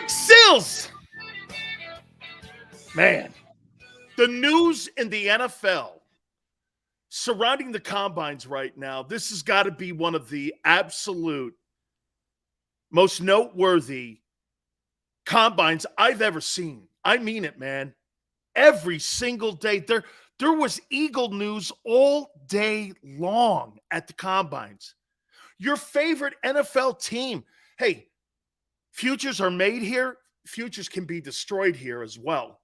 Sills! Man, the news in the NFL surrounding the combines right now, this has got to be one of the absolute most noteworthy combines I've ever seen. I mean it, man. Every single day. There was Eagle news all day long at the combines. Your favorite NFL team. Hey, futures are made here. Futures can be destroyed here as well.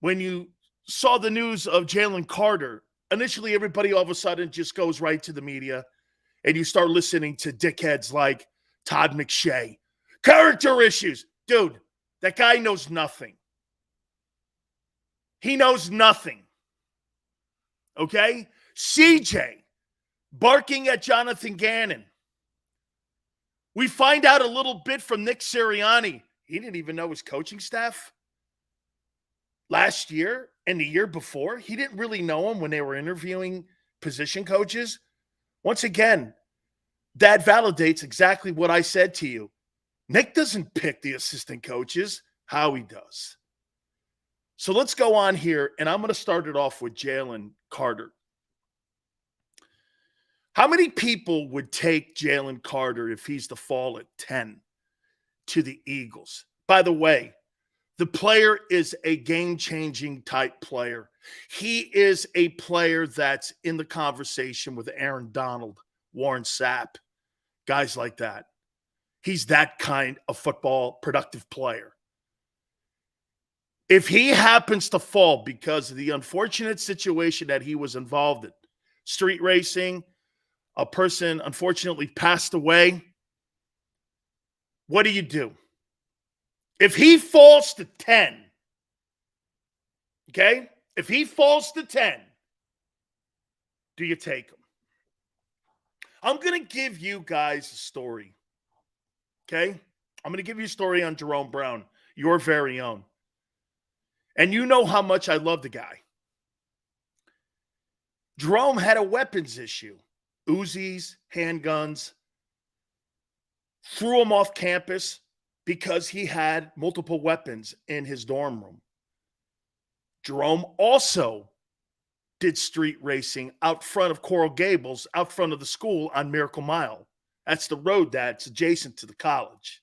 When you saw the news of Jalen Carter, initially everybody all of a sudden just goes right to the media and you start listening to dickheads like Todd McShay. Character issues. Dude, that guy knows nothing. He knows nothing. Okay? CJ barking at Jonathan Gannon. We find out a little bit from Nick Sirianni. He didn't even know his coaching staff last year and the year before. He didn't really know him when they were interviewing position coaches. Once again, that validates exactly what I said to you. Nick doesn't pick the assistant coaches. Howie does. So let's go on here, and I'm going to start it off with Jalen Carter. How many people would take Jalen Carter if he's to fall at 10 to the Eagles? By the way, the player is a game-changing type player. He is a player that's in the conversation with Aaron Donald, Warren Sapp, guys like that. He's that kind of football productive player. If he happens to fall because of the unfortunate situation that he was involved in, street racing, a person unfortunately passed away, what do? If he falls to 10, okay? If he falls to 10, do you take him? I'm going to give you guys a story, okay? I'm going to give you a story on Jerome Brown, your very own. And you know how much I love the guy. Jerome had a weapons issue. Uzis, handguns. Threw him off campus because he had multiple weapons in his dorm room. Jerome also did street racing out front of Coral Gables, out front of the school on Miracle Mile. That's the road that's adjacent to the college.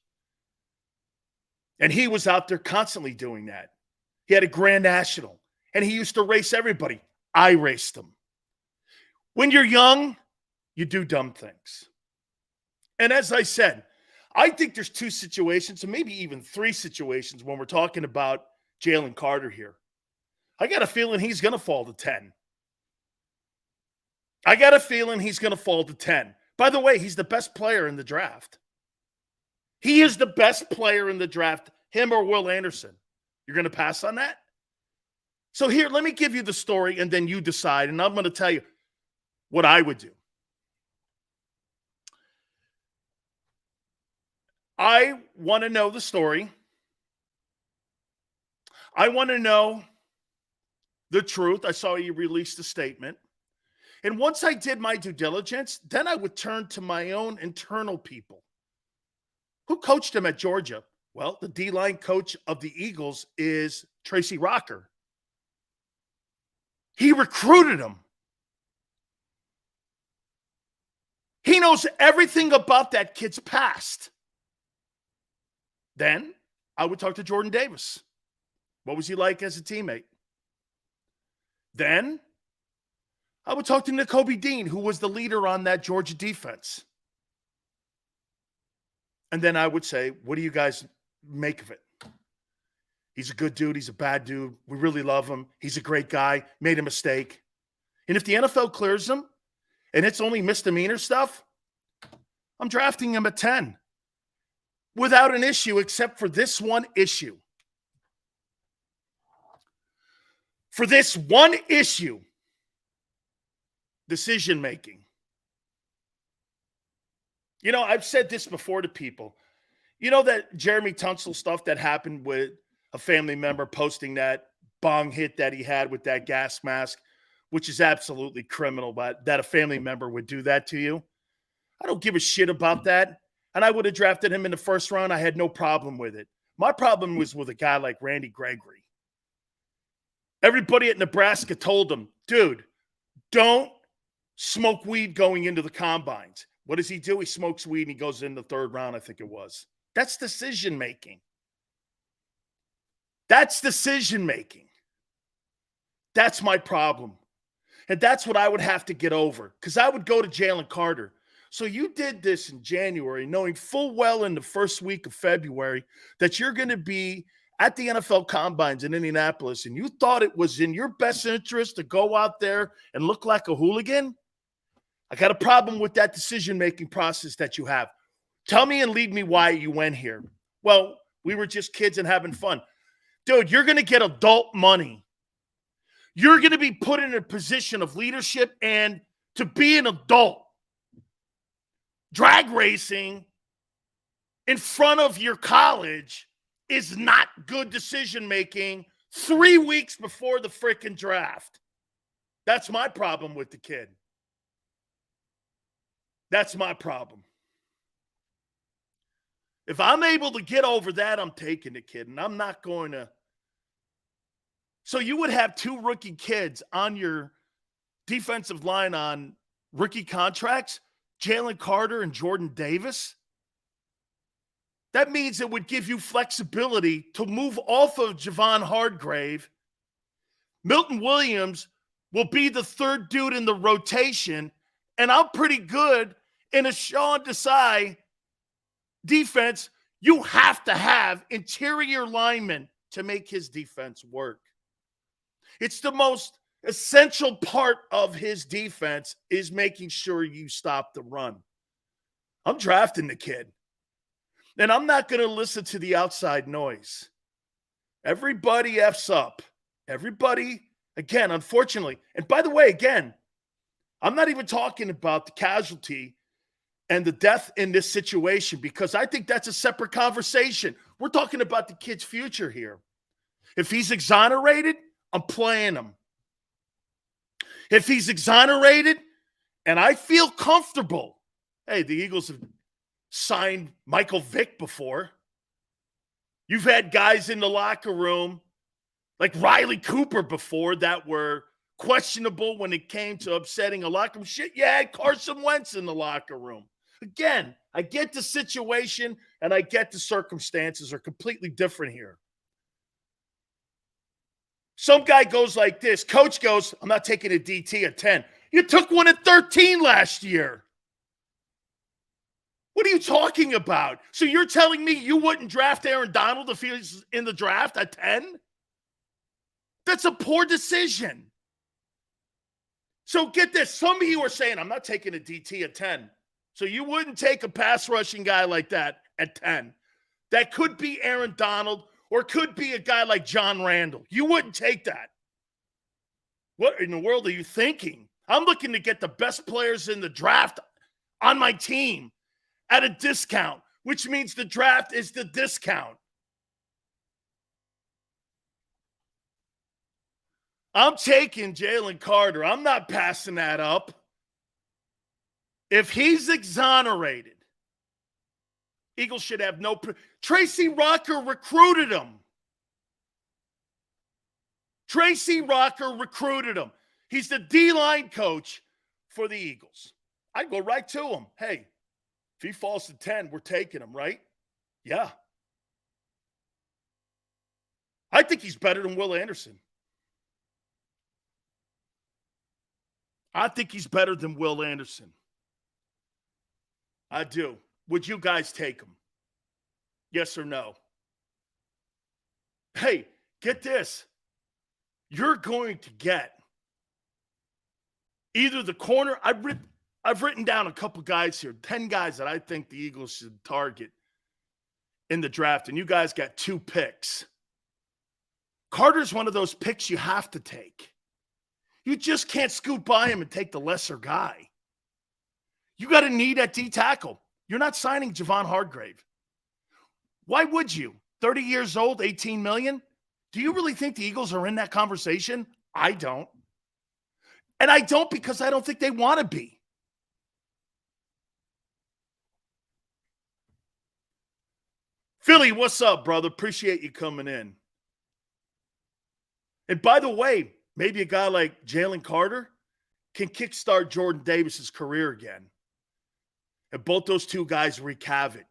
And he was out there constantly doing that. He had a Grand National, and he used to race everybody. I raced him. When you're young, you do dumb things. And as I said, I think there's two situations, and maybe even three situations when we're talking about Jalen Carter here. I got a feeling he's going to fall to 10. I got a feeling he's going to fall to 10. By the way, he's the best player in the draft. He is the best player in the draft, him or Will Anderson. You're going to pass on that? So here, let me give you the story, and then you decide, and I'm going to tell you what I would do. I want to know the story. I want to know the truth. I saw you released a statement. And once I did my due diligence, then I would turn to my own internal people. Who coached him at Georgia? Well, the D-line coach of the Eagles is Tracy Rocker. He recruited him. He knows everything about that kid's past. Then I would talk to Jordan Davis. What was he like as a teammate? Then I would talk to Nakobe Dean, who was the leader on that Georgia defense. And then I would say, what do you guys make of it? He's a good dude. He's a bad dude. We really love him. He's a great guy. Made a mistake. And if the NFL clears him and it's only misdemeanor stuff, I'm drafting him at 10 without an issue except for this one issue. For this one issue, decision-making. You know, I've said this before to people. You know that Jeremy Tunsil stuff that happened with a family member posting that bong hit that he had with that gas mask, which is absolutely criminal, but that a family member would do that to you. I don't give a shit about that. And I would have drafted him in the first round. I had no problem with it. My problem was with a guy like Randy Gregory. Everybody at Nebraska told him, dude, don't smoke weed going into the combines. What does he do? He smokes weed and he goes in the third round, I think it was. That's decision making. That's decision making. That's my problem. And that's what I would have to get over, because I would go to Jalen Carter. So you did this in January, knowing full well in the first week of February that you're going to be at the NFL Combines in Indianapolis, and you thought it was in your best interest to go out there and look like a hooligan? I got a problem with that decision-making process that you have. Tell me and lead me why you went here. Well, we were just kids and having fun. Dude, you're going to get adult money. You're going to be put in a position of leadership and to be an adult. Drag racing in front of your college is not good decision-making 3 weeks before the freaking draft. That's my problem with the kid. That's my problem. If I'm able to get over that, I'm taking the kid, and I'm not going to. So you would have 2 rookie kids on your defensive line on rookie contracts, Jalen Carter and Jordan Davis. That means it would give you flexibility to move off of Javon Hargrave. Milton Williams will be the third dude in the rotation, and I'm pretty good in a Sean Desai defense. You have to have interior linemen to make his defense work. It's the most essential part of his defense is making sure you stop the run. I'm drafting the kid. And I'm not going to listen to the outside noise. Everybody F's up. Everybody, again, unfortunately. And by the way, again, I'm not even talking about the casualty and the death in this situation, because I think that's a separate conversation. We're talking about the kid's future here. If he's exonerated, I'm playing him. If he's exonerated and I feel comfortable, hey, the Eagles have signed Michael Vick before. You've had guys in the locker room like Riley Cooper before that were questionable when it came to upsetting a locker room. Shit, you had Carson Wentz in the locker room. Again, I get the situation and I get the circumstances are completely different here. Some guy goes like this. Coach goes, I'm not taking a DT at 10. You took one at 13 last year. What are you talking about? So you're telling me you wouldn't draft Aaron Donald if he was in the draft at 10? That's a poor decision. So get this. Some of you are saying, I'm not taking a DT at 10. So you wouldn't take a pass rushing guy like that at 10. That could be Aaron Donald or could be a guy like John Randall. You wouldn't take that. What in the world are you thinking? I'm looking to get the best players in the draft on my team at a discount, which means the draft is the discount. I'm taking Jalen Carter. I'm not passing that up. If he's exonerated, Eagles should have no. Tracy Rocker recruited him. Tracy Rocker recruited him. He's the D-line coach for the Eagles. I go right to him. Hey, if he falls to 10, we're taking him, right? Yeah. I think he's better than Will Anderson. I think he's better than Will Anderson. I do. Would you guys take him? Yes or no? Hey, get this. You're going to get either the corner. I've written down a couple guys here, 10 guys that I think the Eagles should target in the draft, and you guys got 2 picks. Carter's one of those picks you have to take. You just can't scoot by him and take the lesser guy. You got a need at D tackle. You're not signing Javon Hargrave. Why would you? 30 years old, $18 million? Do you really think the Eagles are in that conversation? I don't. And I don't because I don't think they want to be. Philly, what's up, brother? Appreciate you coming in. And by the way, maybe a guy like Jalen Carter can kickstart Jordan Davis's career again. And both those two guys wreak havoc.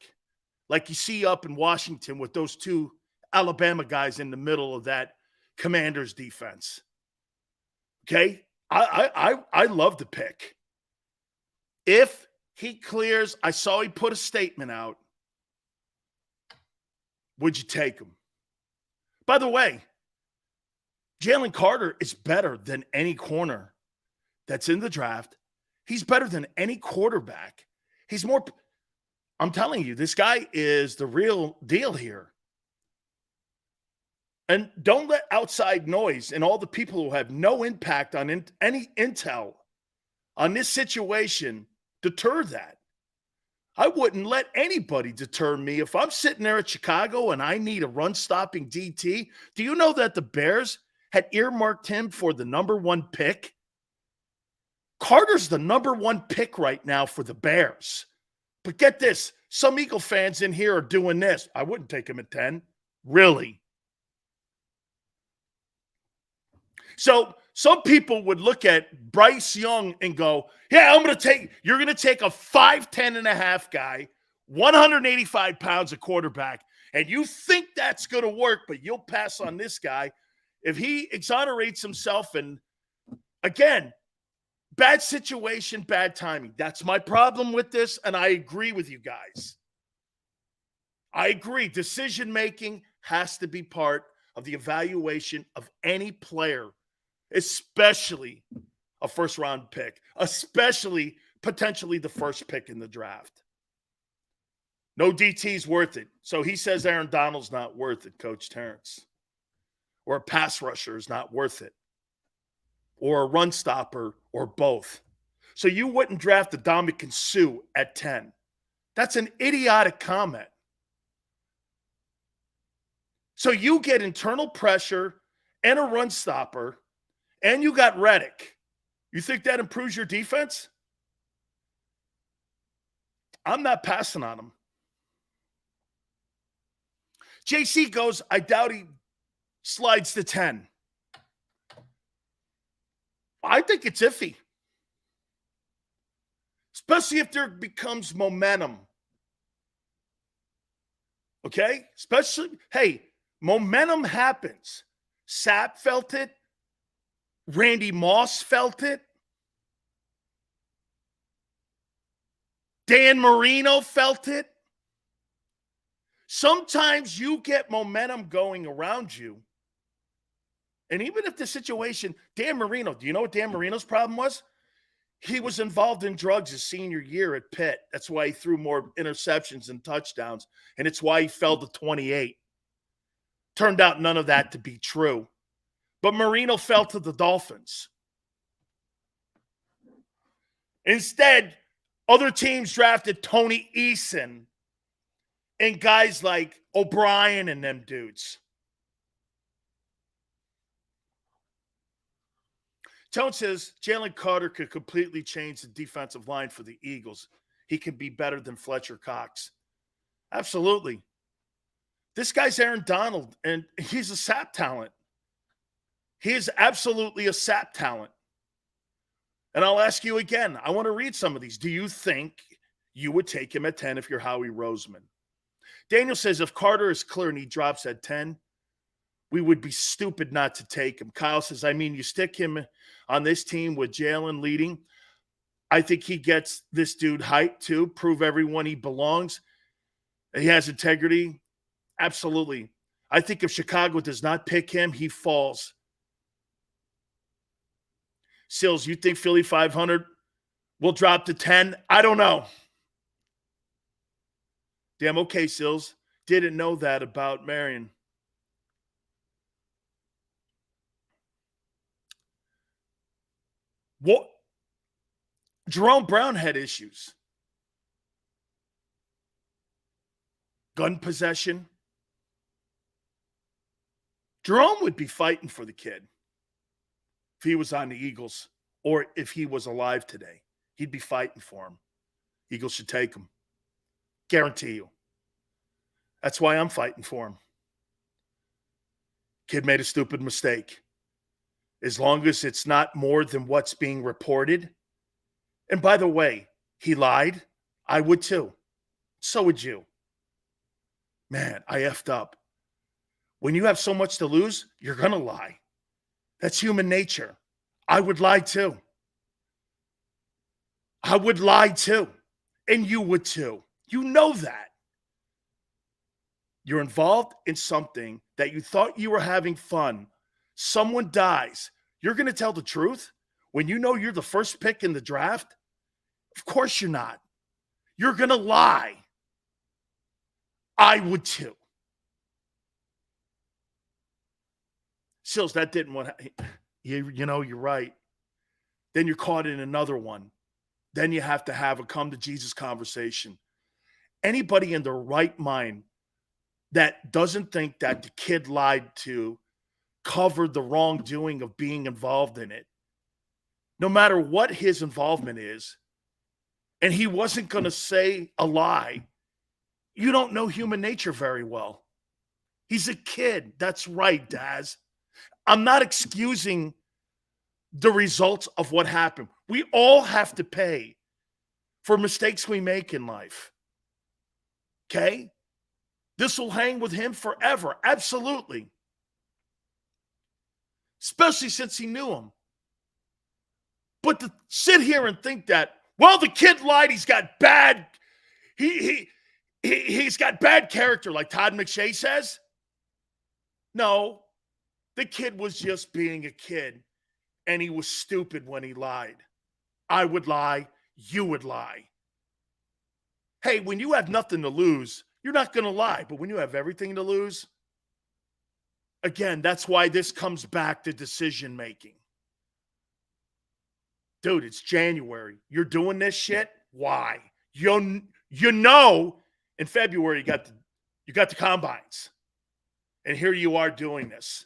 Like you see up in Washington with those two Alabama guys in the middle of that Commanders defense. Okay? I love the pick. If he clears, I saw he put a statement out. Would you take him? By the way, Jalen Carter is better than any corner that's in the draft. He's better than any quarterback. He's more, I'm telling you, this guy is the real deal here. And don't let outside noise and all the people who have no impact on any intel on this situation deter that. I wouldn't let anybody deter me. If I'm sitting there at Chicago and I need a run-stopping DT, do you know that the Bears had earmarked him for the number one pick? Carter's the number one pick right now for the Bears. But get this, some Eagle fans in here are doing this. I wouldn't take him at 10. Really? So some people would look at Bryce Young and go, yeah, you're going to take a 5'10 and a half guy, 185 pounds of quarterback, and you think that's going to work, but you'll pass on this guy. If he exonerates himself, and again, bad situation, bad timing. That's my problem with this, and I agree with you guys. I agree. Decision-making has to be part of the evaluation of any player, especially a first-round pick, especially potentially the first pick in the draft. No DT's worth it. So he says Aaron Donald's not worth it, Coach Terrence. Or a pass rusher is not worth it. Or a run stopper, or both. So you wouldn't draft Ndamukong Suh at 10. That's an idiotic comment. So you get internal pressure and a run stopper, and you got Reddick. You think that improves your defense? I'm not passing on him. JC goes, I doubt he slides to 10. I think it's iffy. Especially if there becomes momentum. Okay? Especially, hey, momentum happens. Sapp felt it. Randy Moss felt it. Dan Marino felt it. Sometimes you get momentum going around you. And even if the situation, Dan Marino, do you know what Dan Marino's problem was? He was involved in drugs his senior year at Pitt. That's why he threw more interceptions and touchdowns. And it's why he fell to 28. Turned out none of that to be true. But Marino fell to the Dolphins. Instead, other teams drafted Tony Eason and guys like O'Brien and them dudes. Tone says Jalen Carter could completely change the defensive line for the Eagles. He can be better than Fletcher Cox. Absolutely. This guy's Aaron Donald, and he's a SAP talent. He is absolutely a SAP talent. And I'll ask you again, I want to read some of these. Do you think you would take him at 10 if you're Howie Roseman? Daniel says if Carter is clear and he drops at 10, we would be stupid not to take him. Kyle says, I mean, you stick him on this team with Jalen leading. I think he gets this dude hyped too, prove everyone he belongs. He has integrity. Absolutely. I think if Chicago does not pick him, he falls. Sills, you think Philly 500 will drop to 10? I don't know. Damn, okay, Sills. Didn't know that about Marion. What? Jerome Brown had issues. Gun possession. Jerome would be fighting for the kid if he was on the Eagles or if he was alive today. He'd be fighting for him. Eagles should take him. Guarantee you. That's why I'm fighting for him. Kid made a stupid mistake. As long as it's not more than what's being reported. And by the way, he lied. I would too. So would you. Man, I effed up. When you have so much to lose, you're going to lie. That's human nature. I would lie too. I would lie too. And you would too. You know that. You're involved in something that you thought you were having fun. Someone dies. You're going to tell the truth when you know you're the first pick in the draft? Of course you're not. You're going to lie. I would too. Sills, that didn't want to, you know, you're right. Then you're caught in another one. Then you have to have a come to Jesus conversation. Anybody in their right mind that doesn't think that the kid lied to cover the wrongdoing of being involved in it, no matter what his involvement is, and he wasn't going to say a lie, you don't know human nature very well. He's a kid. That's right, Daz. I'm not excusing the results of what happened. We all have to pay for mistakes we make in life. Okay? This will hang with him forever. Absolutely. Especially since he knew him. But to sit here and think that, well, the kid lied, he's got bad, he's got bad character, like Todd McShay says. No, the kid was just being a kid, and he was stupid when he lied. I would lie, you would lie. Hey, when you have nothing to lose, you're not going to lie. But when you have everything to lose, again, that's why this comes back to decision making. Dude, it's January. You're doing this shit? Why? You know in February you got the combines. And here you are doing this.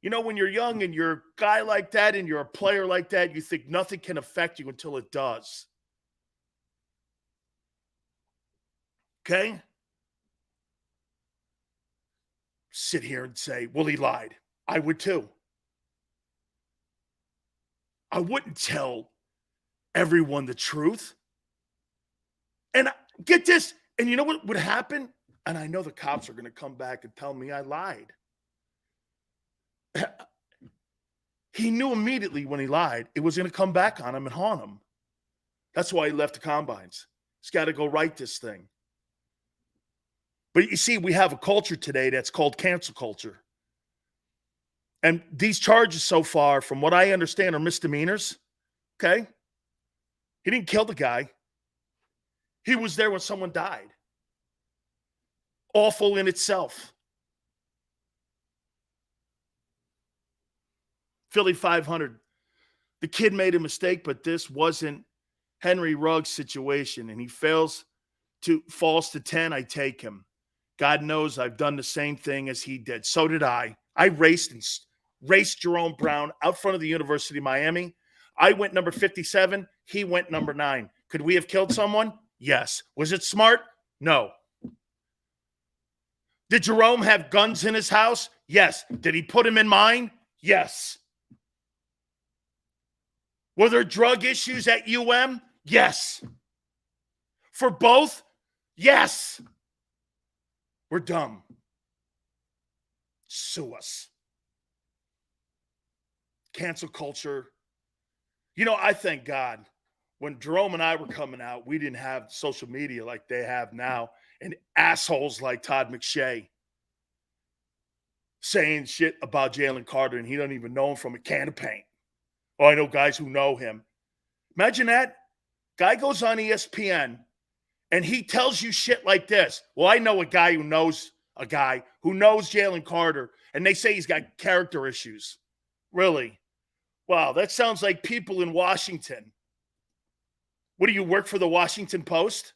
You know, when you're young and you're a guy like that and you're a player like that, you think nothing can affect you until it does. Okay? Sit here and say, well, he lied. I would too. I wouldn't tell everyone the truth. And get this, and you know what would happen? And I know the cops are going to come back and tell me I lied. He knew immediately when he lied, it was going to come back on him and haunt him. That's why he left the combines. He's got to go write this thing. But you see, we have a culture today that's called cancel culture. And these charges so far, from what I understand, are misdemeanors. Okay? He didn't kill the guy. He was there when someone died. Awful in itself. Philly 500. The kid made a mistake, but this wasn't Henry Ruggs' situation, and he falls to 10, I take him. God knows I've done the same thing as he did. So did I. I raced Jerome Brown out front of the University of Miami. I went number 57. He went number 9. Could we have killed someone? Yes. Was it smart? No. Did Jerome have guns in his house? Yes. Did he put them in mine? Yes. Were there drug issues at UM? Yes. For both? Yes. We're dumb. Sue us. Cancel culture. You know, I thank God when Jerome and I were coming out, we didn't have social media like they have now, and assholes like Todd McShay saying shit about Jalen Carter, and he doesn't even know him from a can of paint. Oh, I know guys who know him. Imagine that. Guy goes on ESPN, and he tells you shit like this. Well, I know a guy who knows Jalen Carter, and they say he's got character issues. Really? Wow, that sounds like people in Washington. What do you work for, the Washington Post?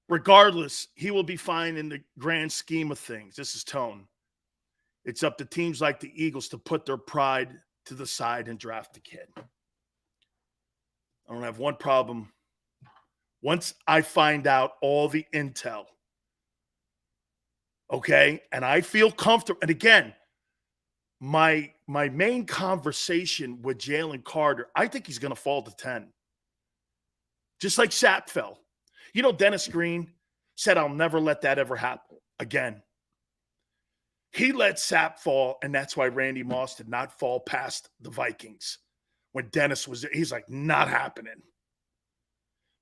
Regardless, he will be fine in the grand scheme of things. This is Tone. It's up to teams like the Eagles to put their pride to the side and draft the kid. I don't have one problem. Once I find out all the intel, okay, and I feel comfortable. And again, my main conversation with Jalen Carter, I think he's going to fall to 10. Just like Sapp fell. You know, Dennis Green said, I'll never let that ever happen again. He let Sapp fall, and that's why Randy Moss did not fall past the Vikings. When Dennis was there, he's like, not happening.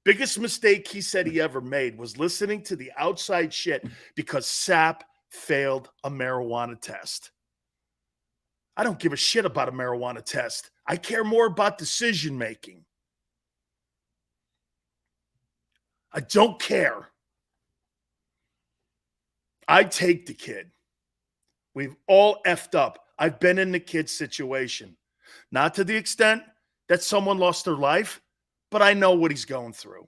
Biggest mistake he said he ever made was listening to the outside shit because Sapp failed a marijuana test. I don't give a shit about a marijuana test. I care more about decision making. I don't care. I take the kid. We've all effed up. I've been in the kid's situation. Not to the extent that someone lost their life, but I know what he's going through.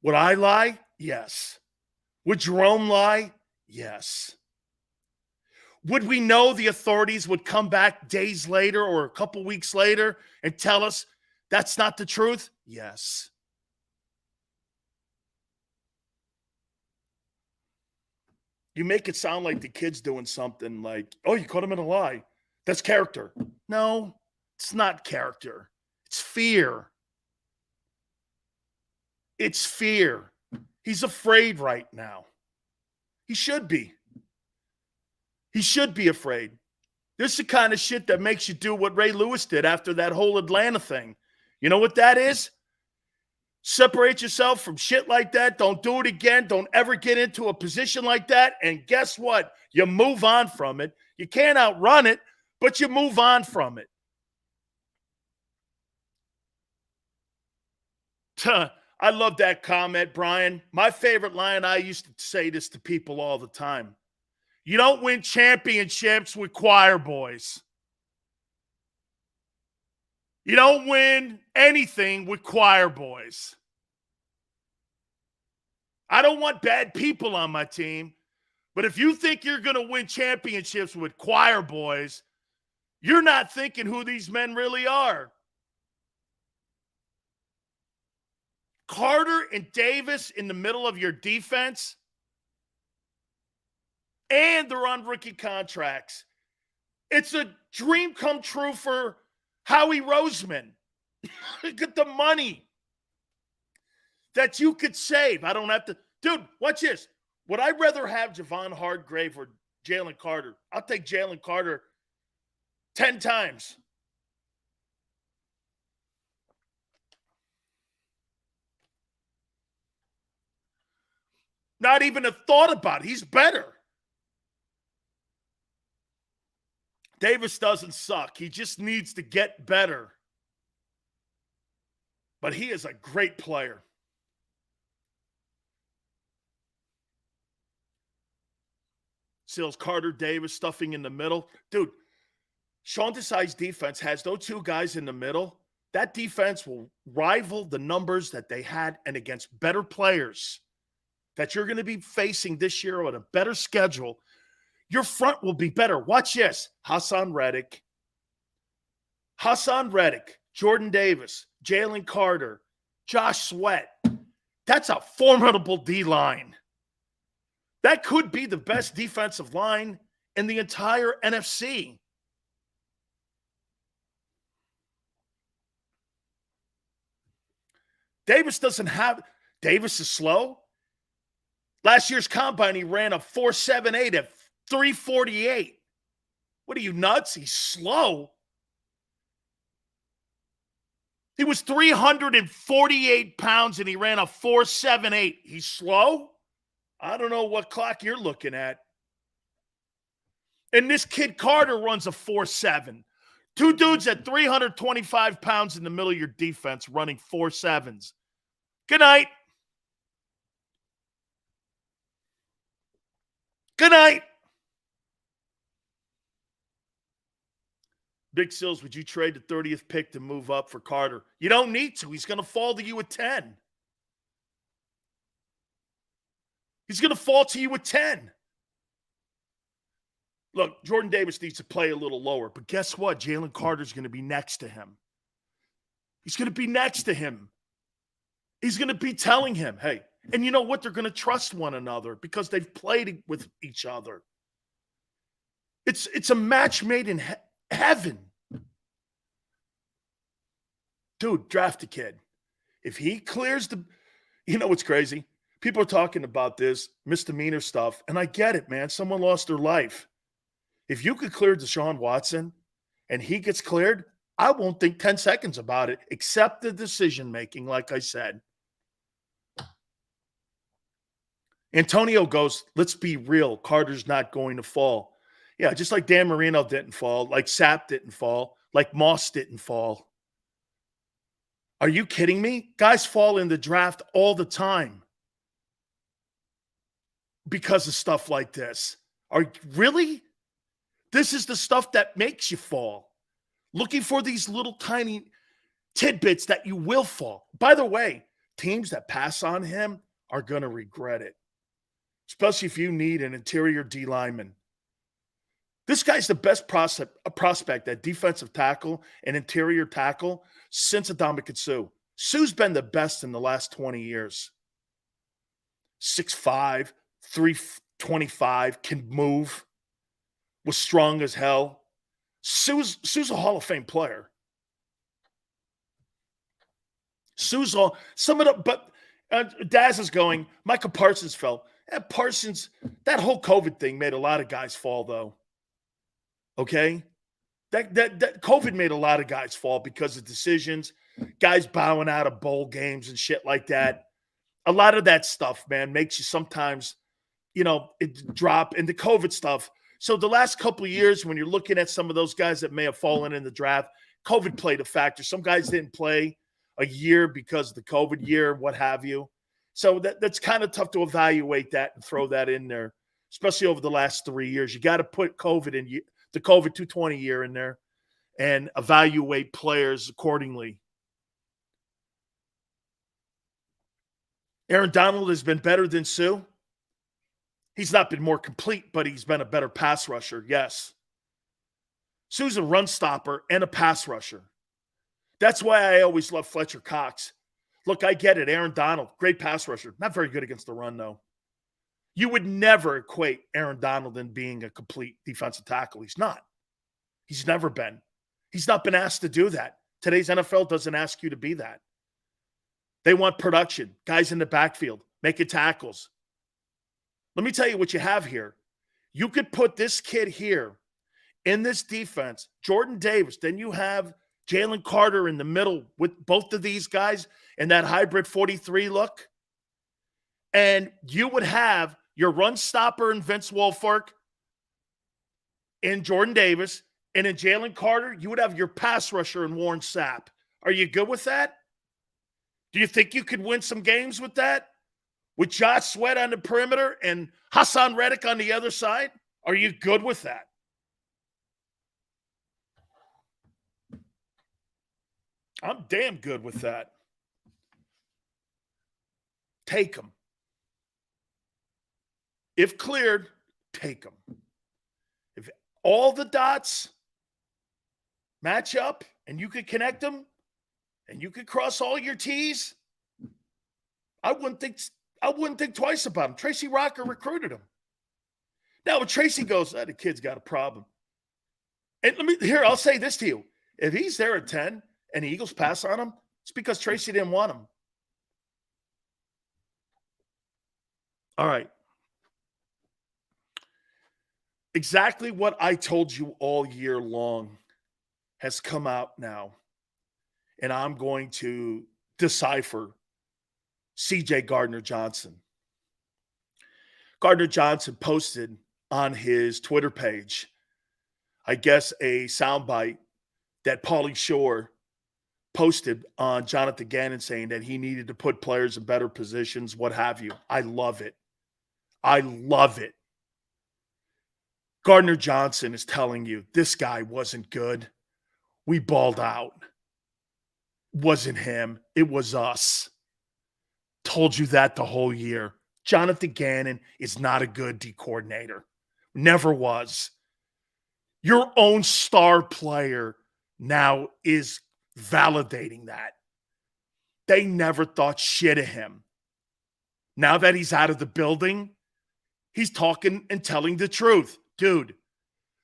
Would I lie? Yes. Would Jerome lie? Yes. Would we know the authorities would come back days later or a couple weeks later and tell us that's not the truth? Yes. You make it sound like the kid's doing something like, oh, you caught him in a lie. That's character. No, it's not character. It's fear. It's fear. He's afraid right now. He should be. He should be afraid. This is the kind of shit that makes you do what Ray Lewis did after that whole Atlanta thing. You know what that is? Separate yourself from shit like that. Don't do it again. Don't ever get into a position like that. And guess what? You move on from it. You can't outrun it, but you move on from it. I love that comment, Brian. My favorite line, I used to say this to people all the time. You don't win championships with choir boys. You don't win anything with choir boys. I don't want bad people on my team, but if you think you're going to win championships with choir boys, you're not thinking who these men really are. Carter and Davis in the middle of your defense, and they're on rookie contracts. It's a dream come true for Howie Roseman. Look at the money that you could save. I don't have to. Dude, watch this. Would I rather have Javon Hargrave or Jalen Carter? I'll take Jalen Carter 10 times. Not even a thought about it. He's better. Davis doesn't suck. He just needs to get better. But he is a great player. Sills, Carter, Davis, stuffing in the middle. Dude, Sean Desai's defense has those two guys in the middle. That defense will rival the numbers that they had and against better players that you're going to be facing this year on a better schedule. Your front will be better. Watch this. Hassan Reddick, Jordan Davis, Jalen Carter, Josh Sweat. That's a formidable D-line. That could be the best defensive line in the entire NFC. Davis is slow. Last year's combine, he ran a 4.78 at 348. What are you, nuts? He's slow. He was 348 pounds and he ran a 4.78. He's slow? I don't know what clock you're looking at. And this kid Carter runs a 4.7. Two dudes at 325 pounds in the middle of your defense running 4.7s. Good night. Good night. Big Sills, would you trade the 30th pick to move up for Carter? You don't need to. He's going to fall to you at 10. He's going to fall to you at 10. Look, Jordan Davis needs to play a little lower, but guess what? Jalen Carter's going to be next to him. He's going to be next to him. He's going to be telling him, hey, and you know what? They're going to trust one another because they've played with each other. It's a match made in heaven. Dude, draft a kid. If he clears you know what's crazy? People are talking about this misdemeanor stuff, and I get it, man. Someone lost their life. If you could clear Deshaun Watson and he gets cleared, I won't think 10 seconds about it, except the decision-making, like I said. Antonio goes, let's be real. Carter's not going to fall. Yeah, just like Dan Marino didn't fall, like Sapp didn't fall, like Moss didn't fall. Are you kidding me? Guys fall in the draft all the time because of stuff like this. Really? This is the stuff that makes you fall. Looking for these little tiny tidbits that you will fall. By the way, teams that pass on him are going to regret it, especially if you need an interior D lineman. This guy's the best prospect at defensive tackle and interior tackle since Ndamukong Suh. Suh's been the best in the last 20 years. 6'5", 325, can move, was strong as hell. Suh's a Hall of Fame player. Suh's all some of the, but Daz is going, Michael Parsons fell. Parsons, that whole COVID thing made a lot of guys fall, though. Okay? That COVID made a lot of guys fall because of decisions, guys bowing out of bowl games and shit like that. A lot of that stuff, man, makes you sometimes, it drop into COVID stuff. So the last couple of years, when you're looking at some of those guys that may have fallen in the draft, COVID played a factor. Some guys didn't play a year because of the COVID year, what have you. So that's kind of tough to evaluate that and throw that in there, especially over the last 3 years. You got to put COVID in the COVID 220 year in there and evaluate players accordingly. Aaron Donald has been better than Suh. He's not been more complete, but he's been a better pass rusher, yes. Suh's a run stopper and a pass rusher. That's why I always love Fletcher Cox. Look, I get it. Aaron Donald, great pass rusher. Not very good against the run, though. You would never equate Aaron Donald in being a complete defensive tackle. He's not. He's never been. He's not been asked to do that. Today's NFL doesn't ask you to be that. They want production, guys in the backfield, making tackles. Let me tell you what you have here. You could put this kid here in this defense, Jordan Davis. Then you have Jalen Carter in the middle with both of these guys in that hybrid 43 look. And you would have your run stopper in Vince Wilfork and Jordan Davis. And in Jalen Carter, you would have your pass rusher in Warren Sapp. Are you good with that? Do you think you could win some games with that? With Josh Sweat on the perimeter and Hassan Reddick on the other side? Are you good with that? I'm damn good with that. Take them. If cleared, take them. If all the dots match up and you could connect them and you could cross all your T's, I wouldn't think twice about him. Tracy Rocker recruited him. Now, when Tracy goes, the kid's got a problem. And I'll say this to you. If he's there at 10 and the Eagles pass on him, it's because Tracy didn't want him. All right. Exactly what I told you all year long has come out now. And I'm going to decipher CJ Gardner-Johnson. Gardner-Johnson posted on his Twitter page, I guess, a soundbite that Paulie Shore posted on Jonathan Gannon saying that he needed to put players in better positions, what have you. I love it. I love it. Gardner-Johnson is telling you this guy wasn't good. We balled out. Wasn't him. It was us. Told you that the whole year. Jonathan Gannon is not a good D coordinator. Never was. Your own star player now is validating that. They never thought shit of him. Now that he's out of the building, he's talking and telling the truth. Dude,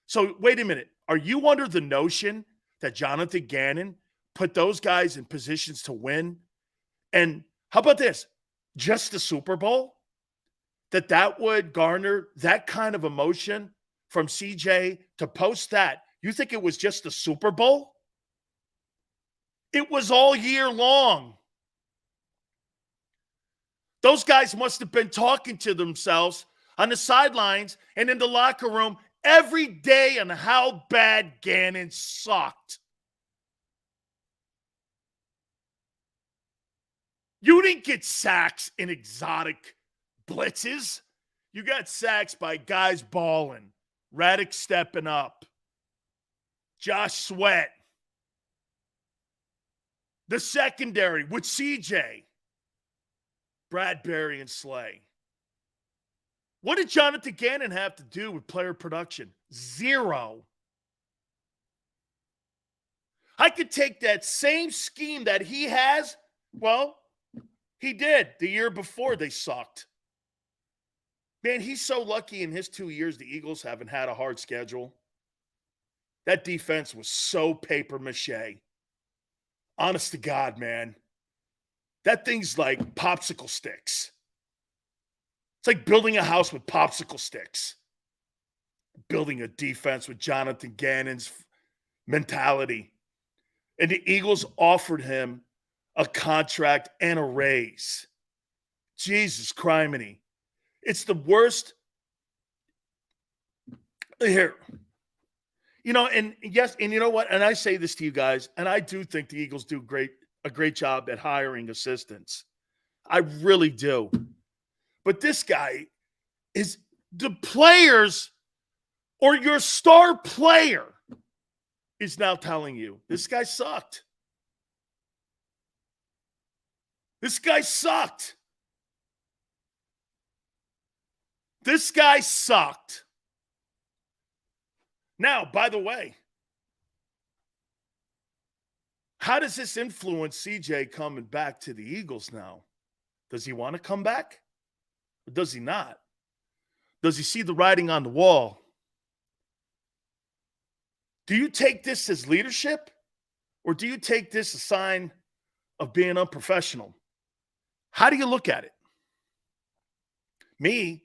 so wait a minute. Are you under the notion that Jonathan Gannon put those guys in positions to win? And how about this? Just the Super Bowl? That would garner that kind of emotion from CJ to post that. You think it was just the Super Bowl? It was all year long. Those guys must have been talking to themselves on the sidelines and in the locker room every day on how bad Gannon sucked. You didn't get sacks in exotic blitzes. You got sacks by guys balling, Raddick stepping up, Josh Sweat, the secondary with CJ, Bradbury, and Slay. What did Jonathan Gannon have to do with player production? Zero. I could take that same scheme that he has. Well, he did the year before they sucked. Man, he's so lucky in his 2 years the Eagles haven't had a hard schedule. That defense was so paper mache. Honest to God, man. That thing's like popsicle sticks. It's like building a house with popsicle sticks. Building a defense with Jonathan Gannon's mentality. And the Eagles offered him a contract and a raise. Jesus criminy. It's the worst. Here. You know, and yes, and you know what? And I say this to you guys, and I do think the Eagles do a great job at hiring assistants. I really do. But this guy is the players or your star player is now telling you this guy sucked. This guy sucked. This guy sucked. Now, by the way, how does this influence CJ coming back to the Eagles now? Does he want to come back? Or does he not? Does he see the writing on the wall? Do you take this as leadership? Or do you take this as a sign of being unprofessional? How do you look at it? Me,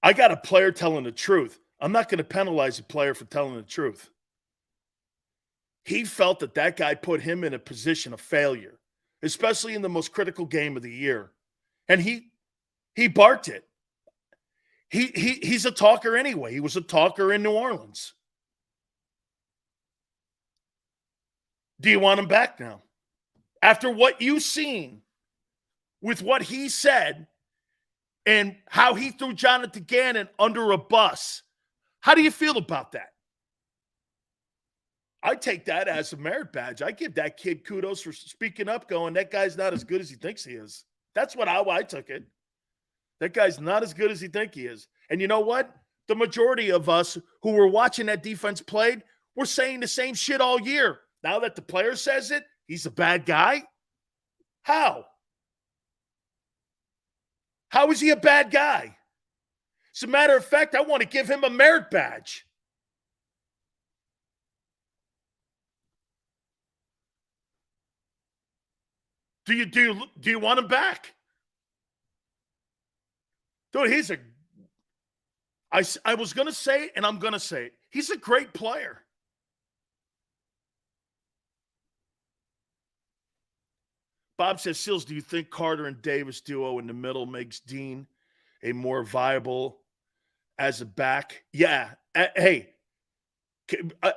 I got a player telling the truth. I'm not going to penalize a player for telling the truth. He felt that guy put him in a position of failure, especially in the most critical game of the year. And he barked it. He's a talker anyway. He was a talker in New Orleans. Do you want him back now? After what you've seen with what he said and how he threw Jonathan Gannon under a bus, how do you feel about that? I take that as a merit badge. I give that kid kudos for speaking up, going, that guy's not as good as he thinks he is. That's what I took it. That guy's not as good as he thinks he is. And you know what? The majority of us who were watching that defense played were saying the same shit all year. Now that the player says it, he's a bad guy? How? How is he a bad guy? As a matter of fact, I want to give him a merit badge. Do you want him back? Dude, I was going to say it, and I'm going to say it. He's a great player. Bob says, Sills, do you think Carter and Davis duo in the middle makes Dean a more viable as a back? Yeah. Hey,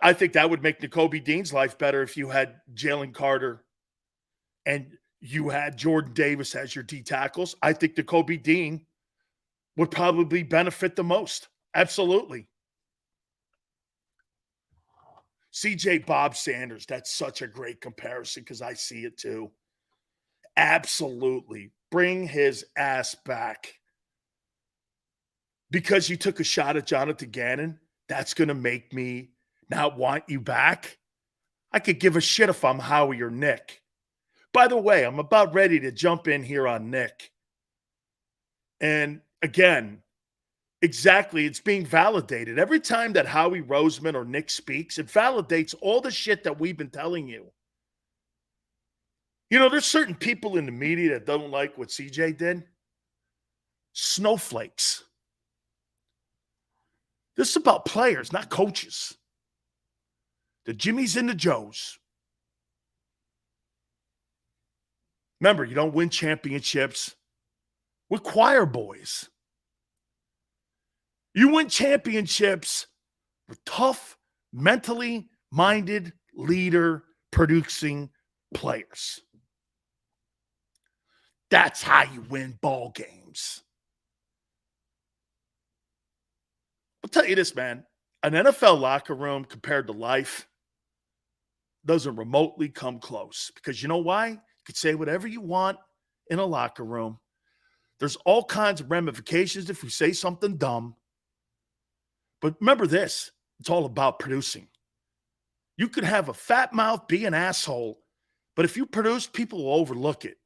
I think that would make Nakobe Dean's life better if you had Jalen Carter and you had Jordan Davis as your D tackles. I think Nakobe Dean would probably benefit the most. Absolutely. CJ Bob Sanders, that's such a great comparison because I see it too. Absolutely. Bring his ass back. Because you took a shot at Jonathan Gannon, that's going to make me not want you back. I could give a shit if I'm Howie or Nick. By the way, I'm about ready to jump in here on Nick. And again, exactly, it's being validated. Every time that Howie Roseman or Nick speaks, it validates all the shit that we've been telling you. You know, there's certain people in the media that don't like what CJ did. Snowflakes. This is about players, not coaches. The Jimmies and the Joes. Remember, you don't win championships with choir boys. You win championships with tough, mentally minded, leader producing players. That's how you win ball games. I'll tell you this, man. An NFL locker room compared to life doesn't remotely come close. Because you know why? You could say whatever you want in a locker room. There's all kinds of ramifications if you say something dumb. But remember this, it's all about producing. You could have a fat mouth, be an asshole, but if you produce, people will overlook it.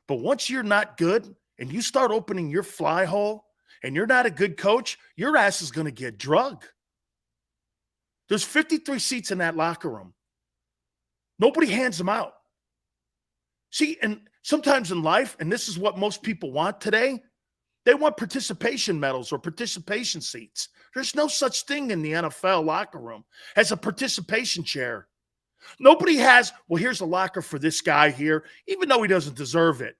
But once you're not good and you start opening your fly hole and you're not a good coach, your ass is going to get drugged. There's 53 seats in that locker room. Nobody hands them out. See, and sometimes in life, and this is what most people want today, they want participation medals or participation seats. There's no such thing in the NFL locker room as a participation chair. Nobody has, well, here's a locker for this guy here, even though he doesn't deserve it.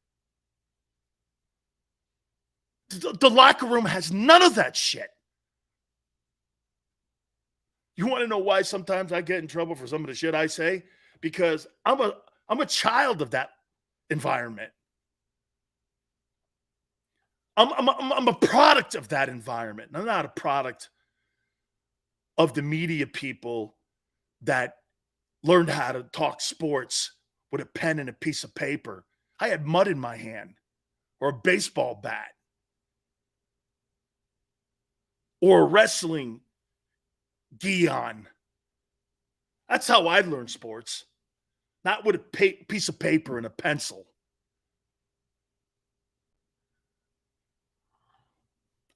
The locker room has none of that shit. You want to know why sometimes I get in trouble for some of the shit I say? Because I'm a child of that environment. I'm a product of that environment. I'm not a product of the media people that learned how to talk sports with a pen and a piece of paper. I had mud in my hand or a baseball bat or a wrestling gi. That's how I learned sports, not with a piece of paper and a pencil.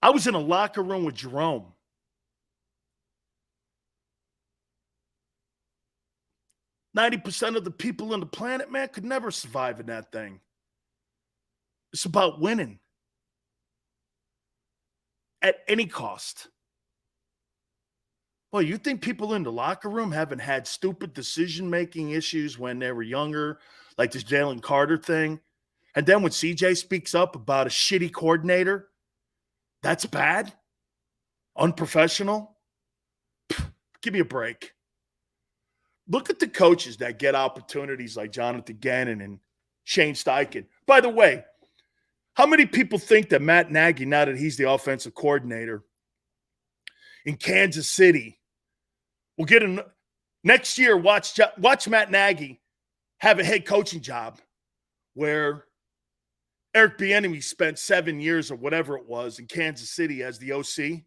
I was in a locker room with Jerome. %90 of the people on the planet, man, could never survive in that thing. It's about winning at any cost. Well, you think people in the locker room haven't had stupid decision-making issues when they were younger, like this Jalen Carter thing? And then when CJ speaks up about a shitty coordinator, that's bad? Unprofessional? Pfft, give me a break. Look at the coaches that get opportunities like Jonathan Gannon and Shane Steichen. By the way, how many people think that Matt Nagy, now that he's the offensive coordinator in Kansas City, will get next year? Watch Matt Nagy have a head coaching job where Eric Bieniemy spent 7 years or whatever it was in Kansas City as the OC.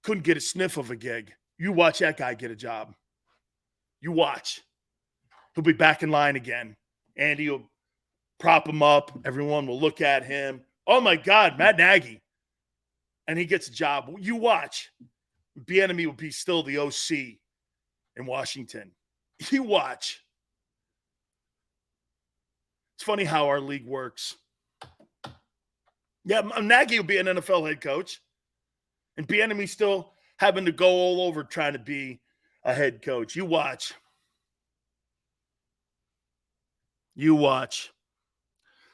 Couldn't get a sniff of a gig. You watch that guy get a job. You watch. He'll be back in line again. Andy will prop him up. Everyone will look at him. Oh, my God, Matt Nagy. And he gets a job. You watch. Bieniemy will be still the OC in Washington. You watch. It's funny how our league works. Yeah, Nagy will be an NFL head coach. And Bieniemy still having to go all over trying to be a head coach. You watch. You watch.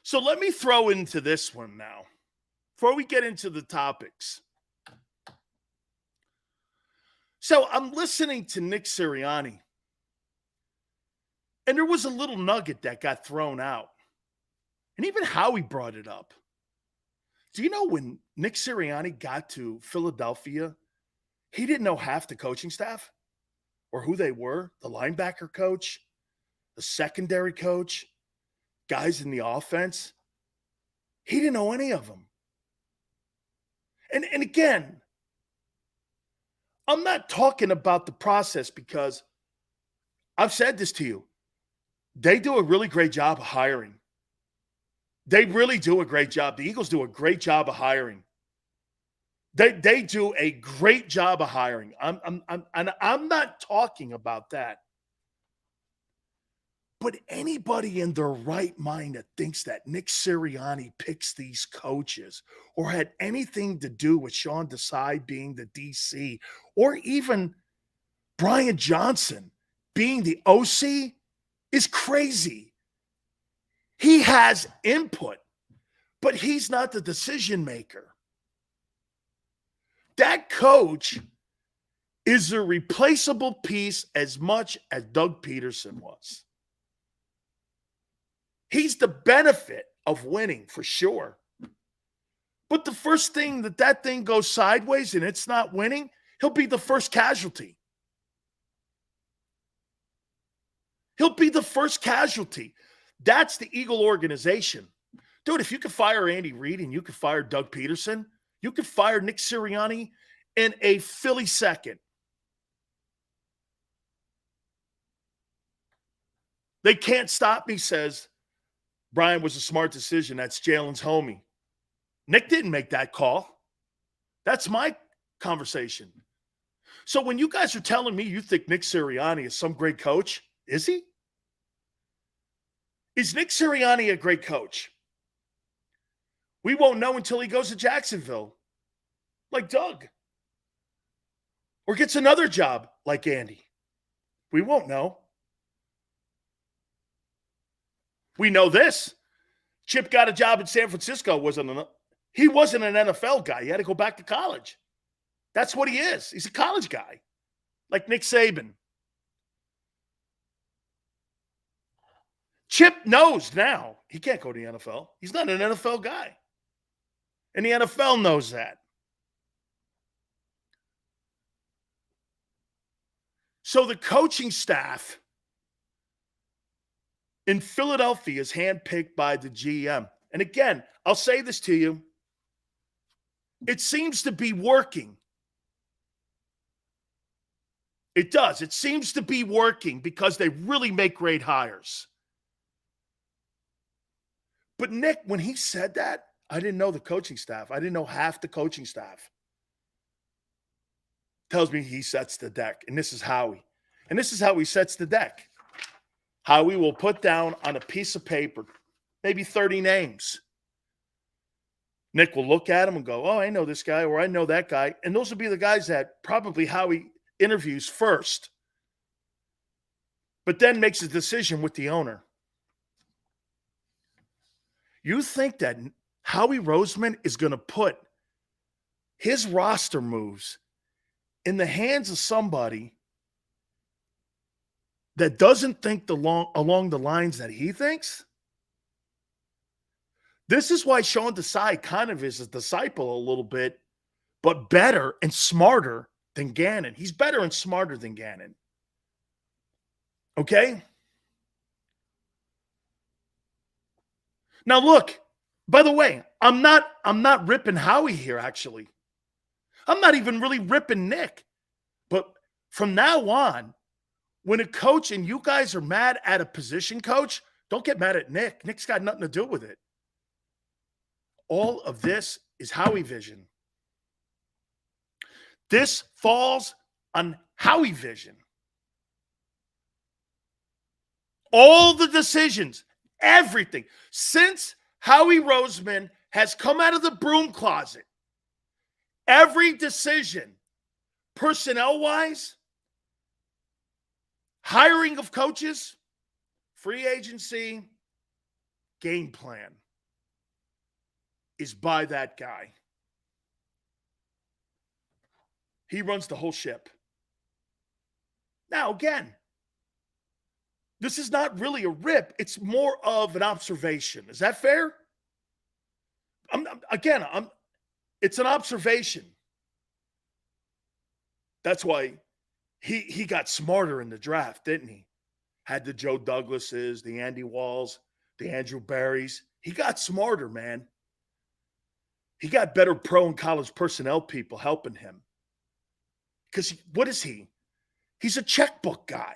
So let me throw into this one now, before we get into the topics. So I'm listening to Nick Sirianni, and there was a little nugget that got thrown out. And even Howie brought it up. Do you know when Nick Sirianni got to Philadelphia, he didn't know half the coaching staff or who they were, the linebacker coach, the secondary coach, guys in the offense. He didn't know any of them. And again, I'm not talking about the process because I've said this to you. They do a really great job of hiring. They really do a great job. The Eagles do a great job of hiring. They do a great job of hiring. I'm not talking about that. But anybody in their right mind that thinks that Nick Sirianni picks these coaches or had anything to do with Sean Desai being the DC or even Brian Johnson being the OC is crazy. He has input, but he's not the decision maker. That coach is a replaceable piece as much as Doug Peterson was. He's the benefit of winning for sure. But the first thing that thing goes sideways and it's not winning, he'll be the first casualty. He'll be the first casualty. That's the Eagle organization. Dude, if you could fire Andy Reid and you could fire Doug Peterson, you could fire Nick Sirianni in a Philly second. They can't stop me, says Brian was a smart decision. That's Jalen's homie. Nick didn't make that call. That's my conversation. So when you guys are telling me you think Nick Sirianni is some great coach, is he? Is Nick Sirianni a great coach? We won't know until he goes to Jacksonville, like Doug. Or gets another job like Andy. We won't know. We know this. Chip got a job in San Francisco. He wasn't an NFL guy. He had to go back to college. That's what he is. He's a college guy, like Nick Saban. Chip knows now he can't go to the NFL. He's not an NFL guy. And the NFL knows that. So the coaching staff in Philadelphia is handpicked by the GM. And again, I'll say this to you. It seems to be working. It does. It seems to be working because they really make great hires. But Nick, when he said that, I didn't know the coaching staff. I didn't know half the coaching staff. Tells me he sets the deck. And this is Howie. And this is how he sets the deck. Howie will put down on a piece of paper, maybe 30 names. Nick will look at him and go, oh, I know this guy or I know that guy. And those will be the guys that probably Howie interviews first. But then makes a decision with the owner. You think that Howie Roseman is going to put his roster moves in the hands of somebody that doesn't think along the lines that he thinks? This is why Sean Desai kind of is a disciple a little bit, but better and smarter than Gannon. He's better and smarter than Gannon. Okay? Now look, by the way, I'm not ripping Howie here, actually. I'm not even really ripping Nick. But from now on, when a coach and you guys are mad at a position coach, don't get mad at Nick. Nick's got nothing to do with it. All of this is Howie vision. This falls on Howie vision. All the decisions, everything, since Howie Roseman has come out of the broom closet, every decision, personnel-wise, hiring of coaches, free agency, game plan, is by that guy. He runs the whole ship. Now, again, this is not really a rip. It's more of an observation. Is that fair? It's an observation. That's why he got smarter in the draft, didn't he? Had the Joe Douglases, the Andy Walls, the Andrew Barrys. He got smarter, man. He got better pro and college personnel people helping him. Because what is he? He's a checkbook guy.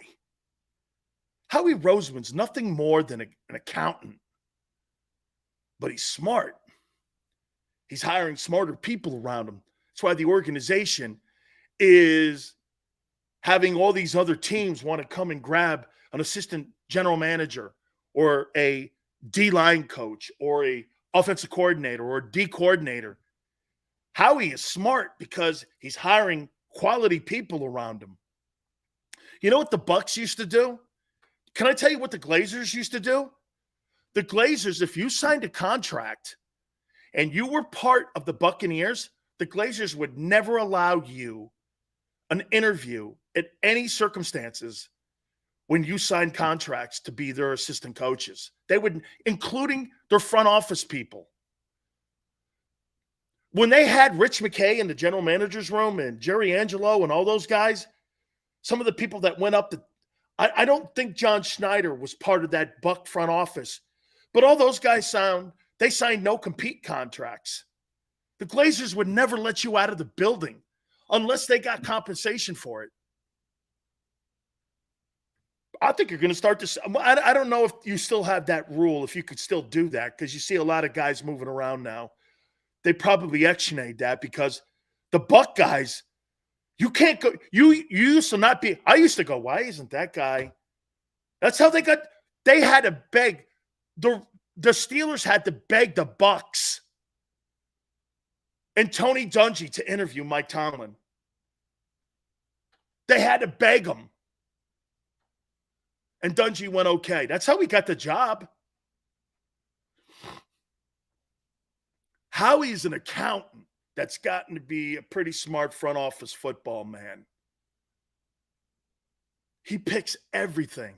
Howie Roseman's nothing more than an accountant, but he's smart. He's hiring smarter people around him. That's why the organization is having all these other teams want to come and grab an assistant general manager or a D-line coach or a offensive coordinator or a D coordinator. Howie is smart because he's hiring quality people around him. You know what the Bucs used to do? Can I tell you what the Glazers used to do? The Glazers, if you signed a contract and you were part of the Buccaneers, the Glazers would never allow you an interview at any circumstances when you signed contracts to be their assistant coaches. They would, including their front office people. When they had Rich McKay in the general manager's room and Jerry Angelo and all those guys, some of the people that went up to, I don't think John Schneider was part of that Buck front office, but all those guys signed no compete contracts. The Glazers would never let you out of the building unless they got compensation for it. I think you're going to start to. I don't know if you still have that rule, if you could still do that, because you see a lot of guys moving around now. They probably actioned that because the Buck guys, you can't go. You used to not be. I used to go, why isn't that guy? That's how they got. They had to beg. The Steelers had to beg the Bucks and Tony Dungy to interview Mike Tomlin. They had to beg him. And Dungy went okay. That's how he got the job. Howie's an accountant that's gotten to be a pretty smart front office football man. He picks everything.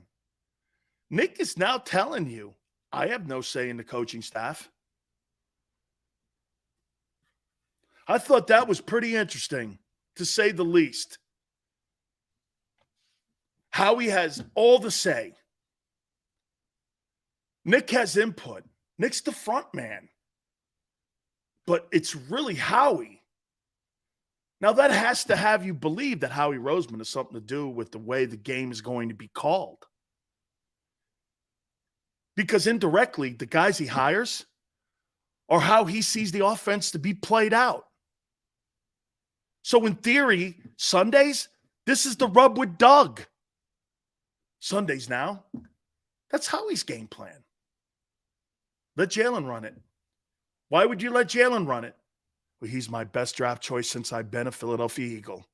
Nick is now telling you, I have no say in the coaching staff. I thought that was pretty interesting, to say the least. Howie has all the say. Nick has input. Nick's the front man. But it's really Howie. Now, that has to have you believe that Howie Roseman has something to do with the way the game is going to be called. Because indirectly, the guys he hires are how he sees the offense to be played out. So in theory, Sundays, this is the rub with Doug. Sundays now, that's Howie's game plan. Let Jalen run it. Why would you let Jalen run it? Well, he's my best draft choice since I've been a Philadelphia Eagle.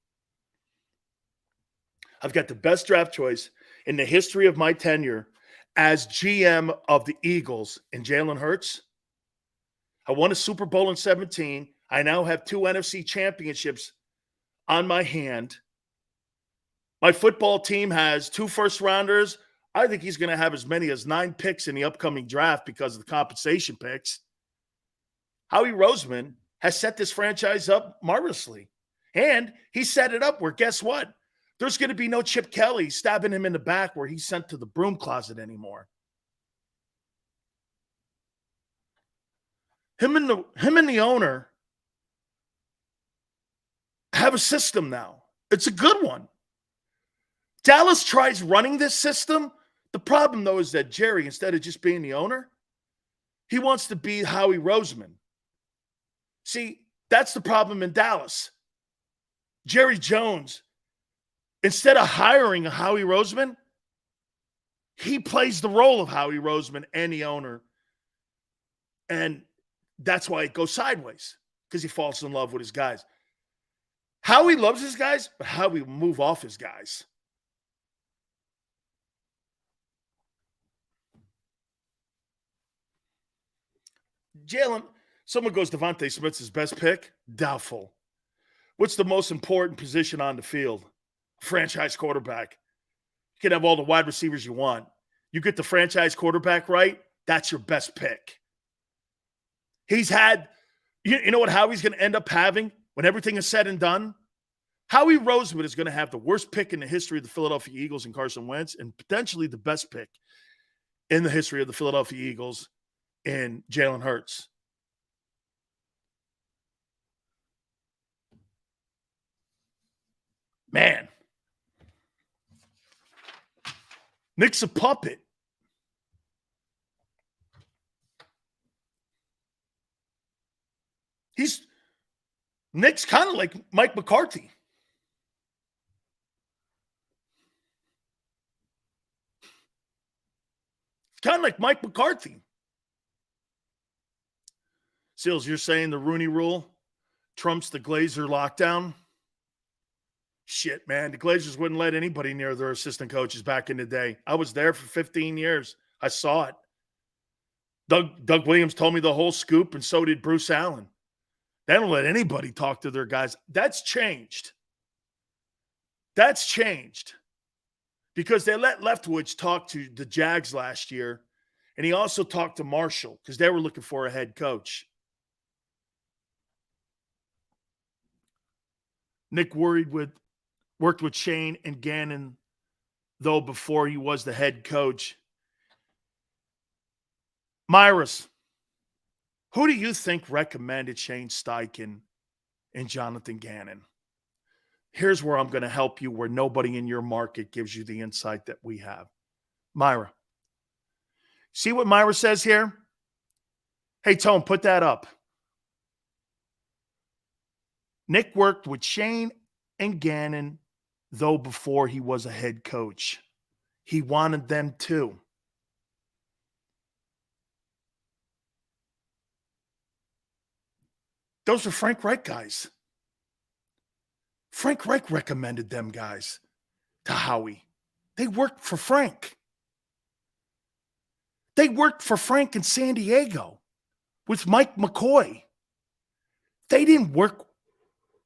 I've got the best draft choice in the history of my tenure as GM of the Eagles in Jalen Hurts. I won a Super Bowl in 2017. I now have 2 NFC championships on my hand. My football team has 2 first-rounders. I think he's going to have as many as 9 picks in the upcoming draft because of the compensation picks. Howie Roseman has set this franchise up marvelously. And he set it up where, guess what? There's going to be no Chip Kelly stabbing him in the back where he's sent to the broom closet anymore. Him and the owner have a system now. It's a good one. Dallas tries running this system. The problem, though, is that Jerry, instead of just being the owner, he wants to be Howie Roseman. See, that's the problem in Dallas. Jerry Jones, instead of hiring a Howie Roseman, he plays the role of Howie Roseman and the owner. And that's why it goes sideways, because he falls in love with his guys. Howie loves his guys, but Howie will move off his guys. Jalen, someone goes, Devonta Smith's his best pick? Doubtful. What's the most important position on the field? Franchise quarterback. You can have all the wide receivers you want. You get the franchise quarterback right, that's your best pick. He's had, you know what Howie's going to end up having when everything is said and done? Howie Roseman is going to have the worst pick in the history of the Philadelphia Eagles in Carson Wentz, and potentially the best pick in the history of the Philadelphia Eagles in Jalen Hurts. Man. Nick's a puppet. Nick's kind of like Mike McCarthy. Kind of like Mike McCarthy. Seals, you're saying the Rooney Rule trumps the Glazer lockdown? Shit, man. The Glazers wouldn't let anybody near their assistant coaches back in the day. I was there for 15 years. I saw it. Doug Williams told me the whole scoop, and so did Bruce Allen. They don't let anybody talk to their guys. That's changed. That's changed. Because they let Leftwich talk to the Jags last year, and he also talked to Marshall because they were looking for a head coach. Nick worked with Shane and Gannon, though, before he was the head coach. Myris, who do you think recommended Shane Steichen and Jonathan Gannon? Here's where I'm going to help you, where nobody in your market gives you the insight that we have. Myra. See what Myra says here? Hey, Tone, put that up. Nick worked with Shane and Gannon, though, before he was a head coach. He wanted them too. Those are Frank Reich guys. Frank Reich recommended them guys to Howie. They worked for Frank. They worked for Frank in San Diego with Mike McCoy. They didn't work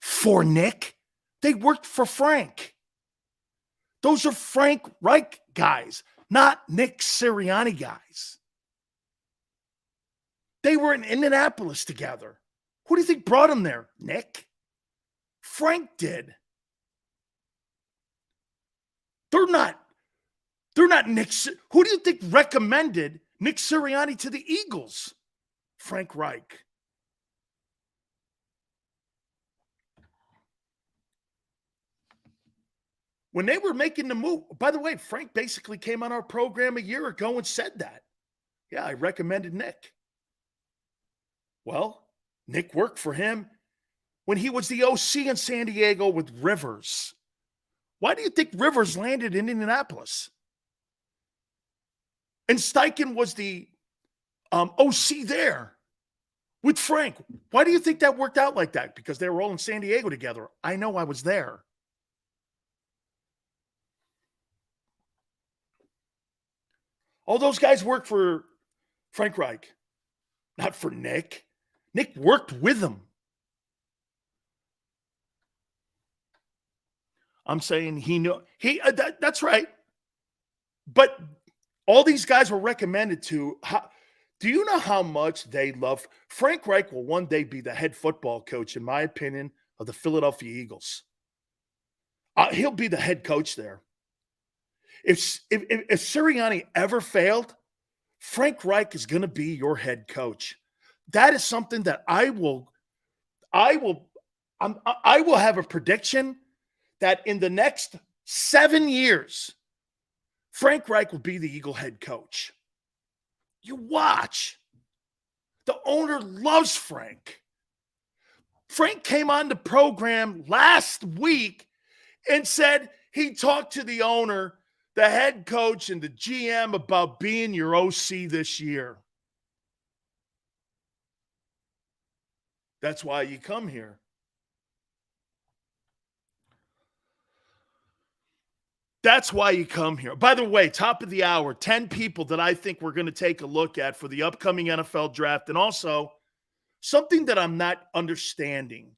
for Nick. They worked for Frank. Those are Frank Reich guys, not Nick Sirianni guys. They were in Indianapolis together. Who do you think brought them there? Nick? Frank did. They're not Nick. Who do you think recommended Nick Sirianni to the Eagles? Frank Reich. When they were making the move, by the way, Frank basically came on our program a year ago and said that. Yeah, I recommended Nick. Well, Nick worked for him when he was the OC in San Diego with Rivers. Why do you think Rivers landed in Indianapolis? And Steichen was the OC there with Frank. Why do you think that worked out like that? Because they were all in San Diego together. I know, I was there. All those guys worked for Frank Reich, not for Nick. Nick worked with them. I'm saying he knew. That's right. But all these guys were recommended to. Do you know how much they love? Frank Reich will one day be the head football coach, in my opinion, of the Philadelphia Eagles. He'll be the head coach there. If Sirianni ever failed, Frank Reich is going to be your head coach. That is something that I will have a prediction that in the next 7 years, Frank Reich will be the Eagle head coach. You watch. The owner loves Frank. Frank came on the program last week and said he talked to the owner, the head coach, and the GM about being your OC this year. That's why you come here. That's why you come here. By the way, top of the hour, 10 people that I think we're going to take a look at for the upcoming NFL draft. And also something that I'm not understanding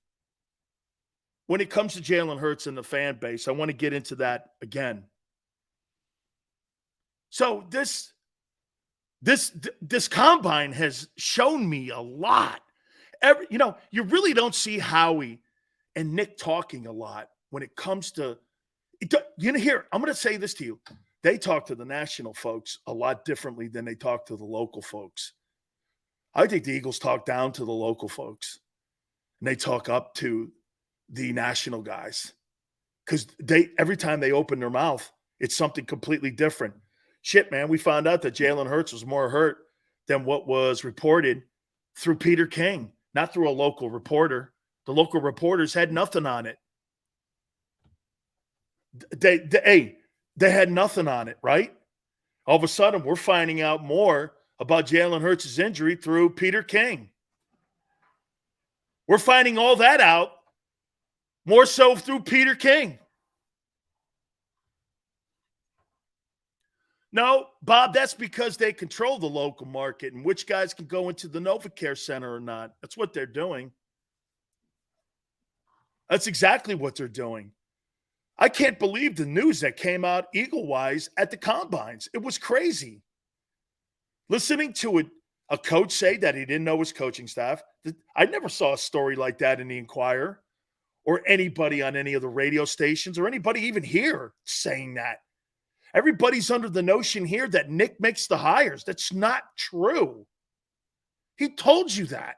when it comes to Jalen Hurts and the fan base. I want to get into that again. So this combine has shown me a lot. You really don't see Howie and Nick talking a lot when it comes to here. I'm going to say this to you. They talk to the national folks a lot differently than they talk to the local folks. I think the Eagles talk down to the local folks and they talk up to the national guys because every time they open their mouth, it's something completely different. shit, man, we found out that Jalen Hurts was more hurt than what was reported through Peter King, not through a local reporter. The local reporters had nothing on it. They had nothing on it, right? All of a sudden, we're finding out more about Jalen Hurts' injury through Peter King. We're finding all that out more so through Peter King. No, Bob, that's because they control the local market and which guys can go into the NovaCare Center or not. That's what they're doing. That's exactly what they're doing. I can't believe the news that came out Eagle-wise at the combines. It was crazy. Listening to a coach say that he didn't know his coaching staff. I never saw a story like that in the Inquirer or anybody on any of the radio stations or anybody even here saying that. Everybody's under the notion here that Nick makes the hires. That's not true. He told you that.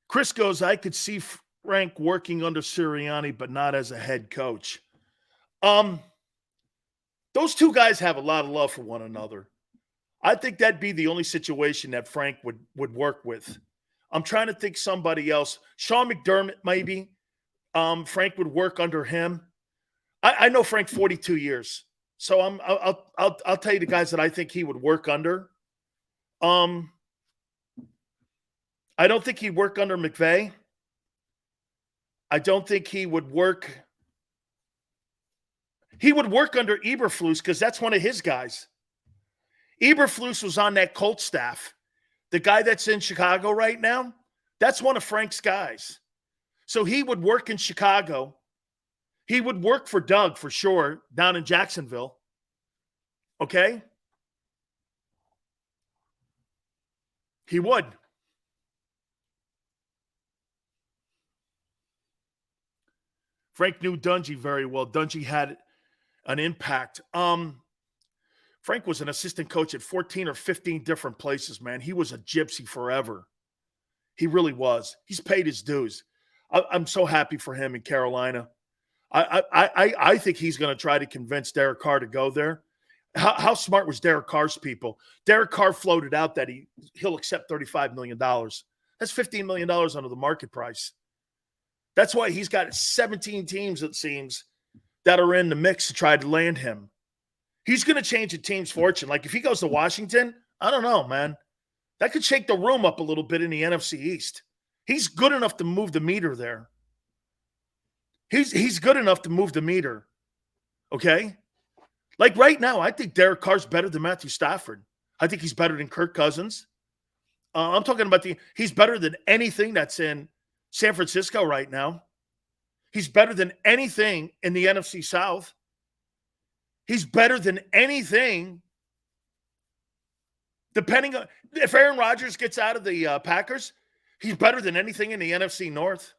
Chris goes, I could see Frank working under Sirianni, but not as a head coach. Those two guys have a lot of love for one another. I think that'd be the only situation that Frank would work with. I'm trying to think somebody else. Sean McDermott, maybe. Frank would work under him. I know Frank 42 years, so I'll tell you the guys that I think he would work under. I don't think he'd work under McVay. I don't think he would work. He would work under Eberflus because that's one of his guys. Eberflus was on that Colts staff. The guy that's in Chicago right now, that's one of Frank's guys. So he would work in Chicago. He would work for Doug for sure down in Jacksonville. Okay? He would. Frank knew Dungy very well. Dungy had an impact. Frank was an assistant coach at 14 or 15 different places, man. He was a gypsy forever. He really was. He's paid his dues. I'm so happy for him in Carolina. I think he's going to try to convince Derek Carr to go there. How smart was Derek Carr's people? Derek Carr floated out that he'll accept $35 million. That's $15 million under the market price. That's why he's got 17 teams, it seems, that are in the mix to try to land him. He's going to change a team's fortune. Like if he goes to Washington, I don't know, man. That could shake the room up a little bit in the NFC East. He's good enough to move the meter there. He's good enough to move the meter. Okay? Like right now, I think Derek Carr's better than Matthew Stafford. I think he's better than Kirk Cousins. I'm talking about he's better than anything that's in San Francisco right now. He's better than anything in the NFC South. He's better than anything. Depending on if Aaron Rodgers gets out of the Packers, he's better than anything in the NFC North.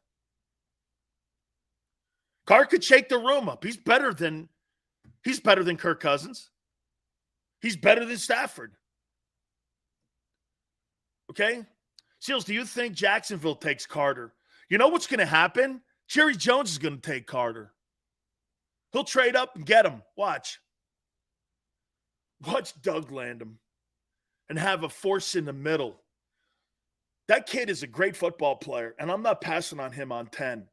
Carr could shake the room up. He's better than Kirk Cousins. He's better than Stafford. Okay? Seals, do you think Jacksonville takes Carter? You know what's going to happen? Jerry Jones is going to take Carter. He'll trade up and get him. Watch. Watch Doug land him and have a force in the middle. That kid is a great football player, and I'm not passing on him on 10.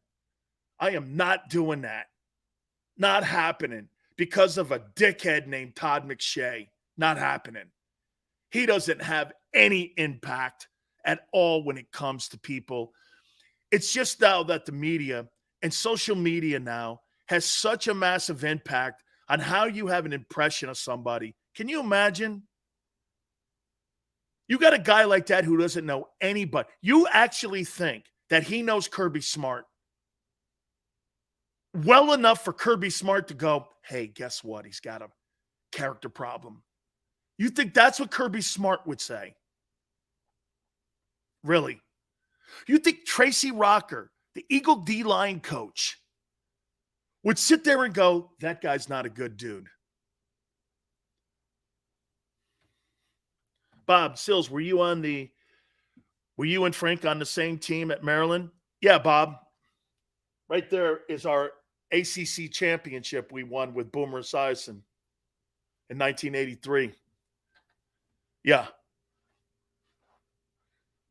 I am not doing that. Not happening because of a dickhead named Todd McShay. Not happening. He doesn't have any impact at all when it comes to people. It's just now that the media and social media now has such a massive impact on how you have an impression of somebody. Can you imagine? You got a guy like that who doesn't know anybody. You actually think that he knows Kirby Smart well enough for Kirby Smart to go, hey, guess what? He's got a character problem. You think that's what Kirby Smart would say? Really? You think Tracy Rocker, the Eagle D-line coach, would sit there and go, that guy's not a good dude? Bob Sills, were you and Frank on the same team at Maryland? Yeah, Bob. Right there is our ACC championship we won with Boomer Esiason in 1983. Yeah.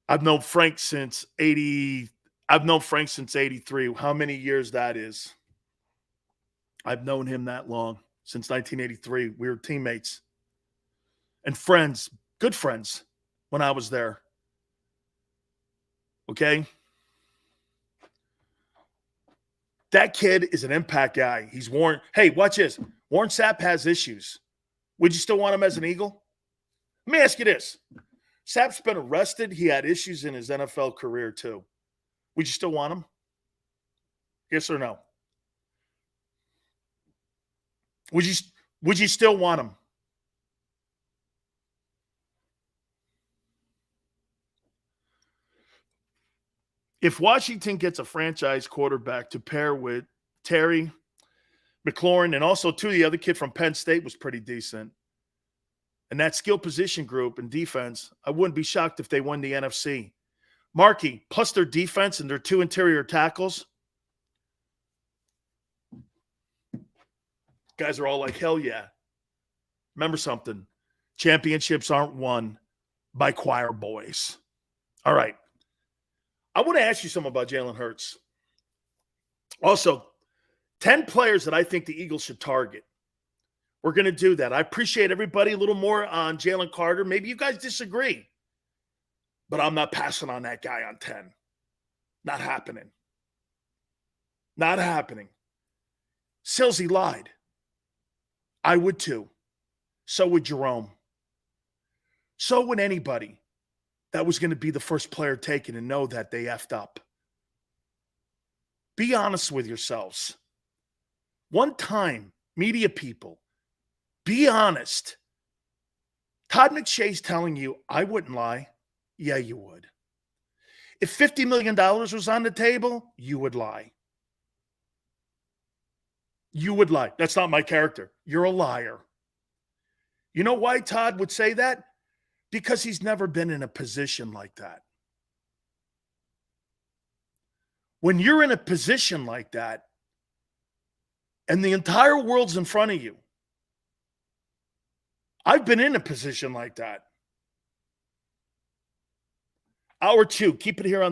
I've known Frank since 80. I've known Frank since 83. How many years that is? I've known him that long, since 1983. We were teammates and friends, good friends when I was there. Okay? That kid is an impact guy. He's Warren. Hey, watch this. Warren Sapp has issues. Would you still want him as an Eagle? Let me ask you this. Sapp's been arrested. He had issues in his NFL career too. Would you still want him? Yes or no? Would you still want him? If Washington gets a franchise quarterback to pair with Terry McLaurin, and also too, the other kid from Penn State was pretty decent. And that skill position group in defense, I wouldn't be shocked if they won the NFC. Markey, plus their defense and their two interior tackles, guys are all like, hell yeah. Remember something. Championships aren't won by choir boys. All right. I want to ask you something about Jalen Hurts. Also, 10 players that I think the Eagles should target. We're going to do that. I appreciate everybody a little more on Jalen Carter. Maybe you guys disagree, but I'm not passing on that guy on 10. Not happening. Not happening. Silsey lied. I would too. So would Jerome. So would anybody that was going to be the first player taken and know that they effed up. Be honest with yourselves. One time, media people, be honest. Todd McShay's telling you, I wouldn't lie. Yeah, you would. If $50 million was on the table, you would lie. You would lie. That's not my character. You're a liar. You know why Todd would say that? Because he's never been in a position like that. When you're in a position like that, and the entire world's in front of you, I've been in a position like that. Hour 2, keep it here on